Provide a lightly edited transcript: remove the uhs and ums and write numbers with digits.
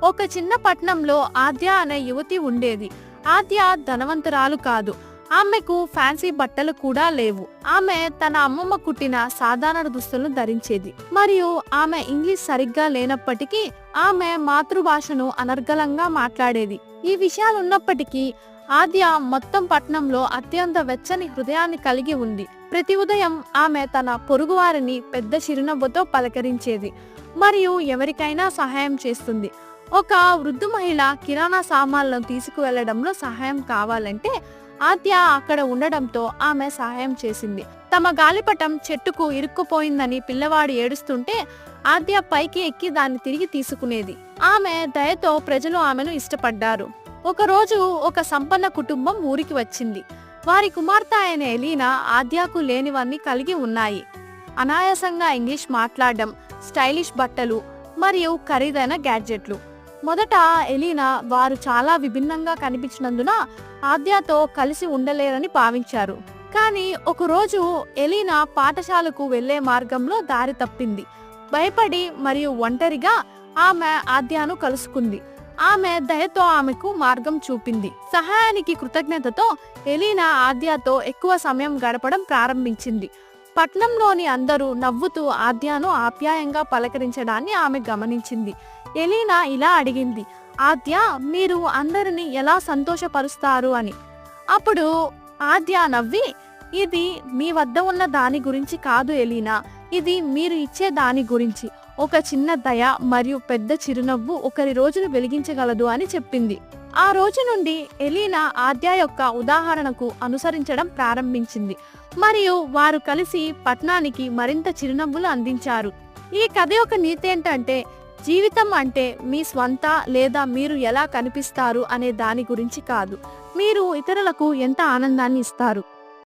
ఒక చిన్న పట్నంలో ఆద్య అనే యువతి ఉండేది. ఆద్య ధనవంతురాలు కాదు. ఆమెకు ఫ్యాన్సీ బట్టలు కూడా లేవు. ఆమె తన అమ్మమ్మ కుట్టిన సాధారణ దుస్తులను ధరించేది. మరియు ఆమె ఇంగ్లీష్ సరిగ్గా లేనప్పటికీ ఆమె మాతృభాషను అనర్గళంగా మాట్లాడేది. ఈ విషయాలు ఉన్నప్పటికీ ఆద్య మొత్తం పట్నంలో అత్యంత వెచ్చని హృదయాన్ని కలిగి ఉంది. ప్రతి ఉదయం ఆమె తన పొరుగువారిని పెద్ద చిరునవ్వుతో పలకరించేది మరియు ఎవరికైనా సహాయం చేస్తుంది. ఒక వృద్ధ మహిళ కిరాణా సామాన్లను తీసుకువెళ్లడంలో సహాయం కావాలంటే ఆద్య అక్కడ ఉండడంతో ఆమె సహాయం చేసింది. తమ గాలిపటం చెట్టుకు ఇరుక్కుపోయిందని పిల్లవాడు ఏడుస్తుంటే ఆద్య పైకి ఎక్కి దాన్ని తిరిగి తీసుకునేది. ఆమె దయతో ప్రజలు ఆమెను ఇష్టపడ్డారు. ఒకరోజు ఒక సంపన్న కుటుంబం ఊరికి వచ్చింది. వారి కుమార్తె అయిన ఎలీనా ఆద్యకు లేనివన్నీ కలిగి ఉన్నాయి. అనాయాసంగా ఇంగ్లీష్ మాట్లాడడం, స్టైలిష్ బట్టలు మరియు ఖరీదైన గ్యాడ్జెట్లు. మొదట ఎలీనా వారు చాలా విభిన్నంగా కనిపించినందున ఆద్యతో కలిసి ఉండలేరని భావించారు. కానీ ఒకరోజు ఎలీనా పాఠశాలకు వెళ్లే మార్గంలో దారి తప్పింది. భయపడి మరియు ఒంటరిగా ఆమె ఆద్యను కలుసుకుంది. ఆమె దయతో ఆమెకు మార్గం చూపింది. సహాయానికి కృతజ్ఞతతో ఎలీనా ఆద్యతో ఎక్కువ సమయం గడపడం ప్రారంభించింది. పట్నంలోని అందరూ నవ్వుతూ ఆద్యను ఆప్యాయంగా పలకరించడాన్ని ఆమె గమనించింది. ఎలీనా ఇలా అడిగింది, ఆద్య, మీరు అందరిని ఎలా సంతోషపరుస్తారు అని. అప్పుడు ఆద్య నవ్వి, ఇది మీ వద్ద ఉన్న దాని గురించి కాదు ఎలీనా, ఇది మీరు ఇచ్చే దాని గురించి. ఒక చిన్న దయ మరియు పెద్ద చిరునవ్వు ఒకరి రోజును వెలిగించగలదు అని చెప్పింది. ఆ రోజు నుండి ఎలీనా ఆద్య యొక్క ఉదాహరణకు అనుసరించడం ప్రారంభించింది మరియు వారు కలిసి పట్నానికి మరింత చిరునవ్వులు అందించారు. ఈ కథ యొక్క నీతి ఏంటంటే, జీవితం అంటే మీ స్వంత లేదా మీరు ఎలా కనిపిస్తారు అనే దాని గురించి కాదు, మీరు ఇతరులకు ఎంత ఆనందాన్ని ఇస్తారు.